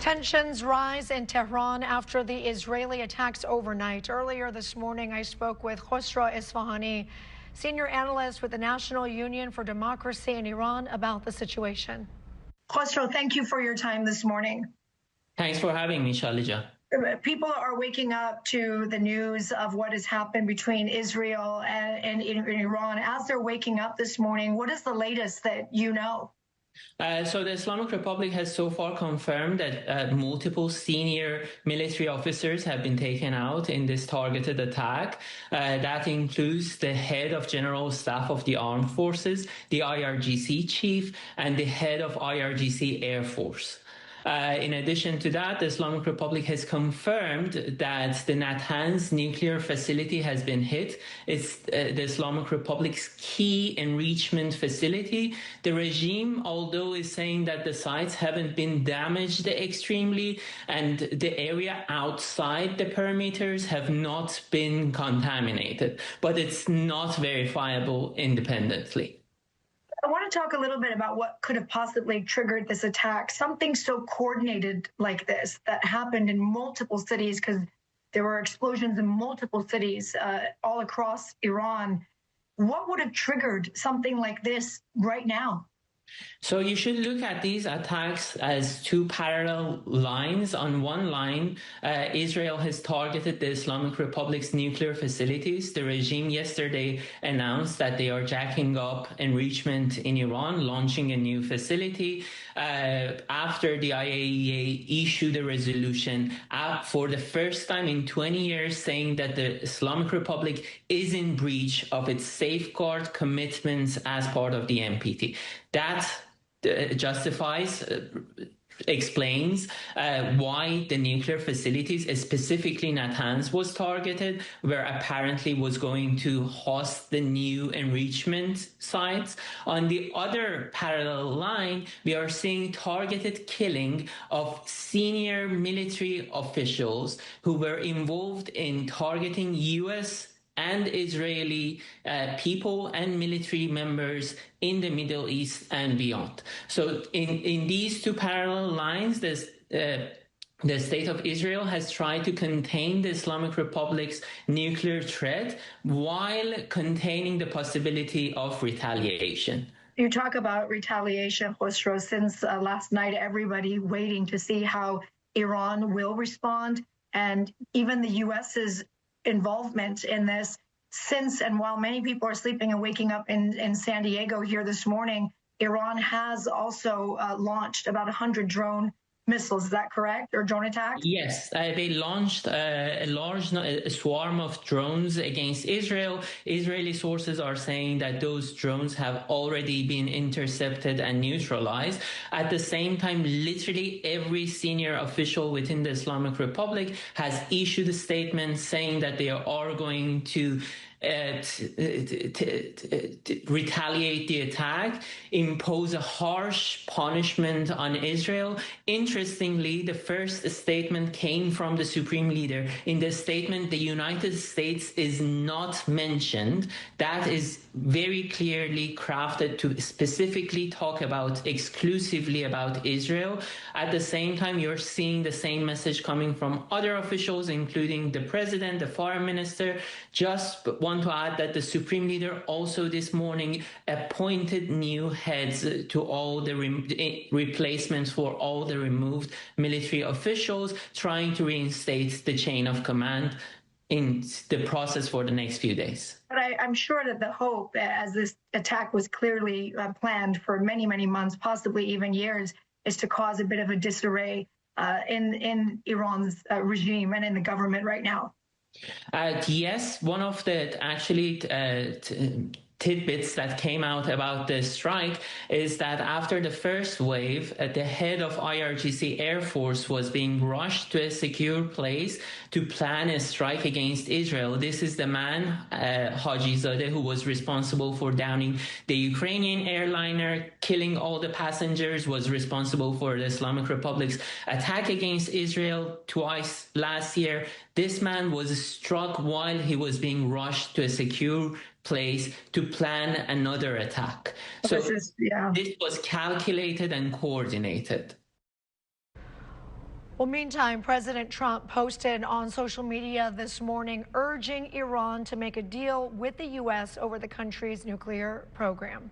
Tensions rise in Tehran after the Israeli attacks overnight. Earlier this morning, I spoke with Khosro Isfahani, senior analyst with the National Union for Democracy in Iran, about the situation. Khosro, thank you for your time this morning. Thanks for having me, Shalija. People are waking up to the news of what has happened between Israel and Iran. As they're waking up this morning, what is the latest that you know? So the Islamic Republic has so far confirmed that multiple senior military officers have been taken out in this targeted attack. That includes the head of General Staff of the Armed Forces, the IRGC chief, and the head of IRGC Air Force. In addition to that, the Islamic Republic has confirmed that the Natanz nuclear facility has been hit. It's the Islamic Republic's key enrichment facility. The regime, although is saying that the sites haven't been damaged extremely and the area outside the perimeters have not been contaminated, but it's not verifiable independently. I want to talk a little bit about what could have possibly triggered this attack. Something so coordinated like this that happened in multiple cities, because there were explosions in multiple cities all across Iran. What would have triggered something like this right now? So you should look at these attacks as two parallel lines. On one line, Israel has targeted the Islamic Republic's nuclear facilities. The regime yesterday announced that they are jacking up enrichment in Iran, launching a new facility. After the IAEA issued a resolution for the first time in 20 years saying that the Islamic Republic is in breach of its safeguard commitments as part of the NPT. That explains why the nuclear facilities, specifically Natanz, was targeted, where apparently was going to host the new enrichment sites. On the other parallel line, we are seeing targeted killing of senior military officials who were involved in targeting U.S. and Israeli people and military members in the Middle East and beyond. So in these two parallel lines, the state of Israel has tried to contain the Islamic Republic's nuclear threat while containing the possibility of retaliation. You talk about retaliation, Khosro. Since last night, everybody waiting to see how Iran will respond, and even the U.S.'s involvement in this. Since and while many people are sleeping and waking up in San Diego here this morning, Iran has also launched about 100 drone missiles. Is that correct? Or drone attacks? Yes, they launched a large swarm of drones against Israel. Israeli sources are saying that those drones have already been intercepted and neutralized. At the same time, literally every senior official within the Islamic Republic has issued a statement saying that they are going to retaliate the attack, impose a harsh punishment on Israel. Interestingly, the first statement came from the Supreme Leader. In the statement, the United States is not mentioned. That is very clearly crafted to specifically talk about exclusively about Israel. At the same time, you're seeing the same message coming from other officials, including the president, the foreign minister. Just want to add that the Supreme Leader also this morning appointed new heads to all the replacements for all the removed military officials, trying to reinstate the chain of command in the process for the next few days. But I'm sure that the hope, as this attack was clearly planned for many, many months, possibly even years, is to cause a bit of a disarray in Iran's regime and in the government right now. Yes, one of the actually tidbits that came out about the strike is that after the first wave, the head of IRGC Air Force was being rushed to a secure place to plan a strike against Israel. This is the man, Hajizadeh, who was responsible for downing the Ukrainian airliner, killing all the passengers, was responsible for the Islamic Republic's attack against Israel twice last year. This man was struck while he was being rushed to a secure place to plan another attack. So this was calculated and coordinated. Well, meantime, President Trump posted on social media this morning urging Iran to make a deal with the U.S. over the country's nuclear program.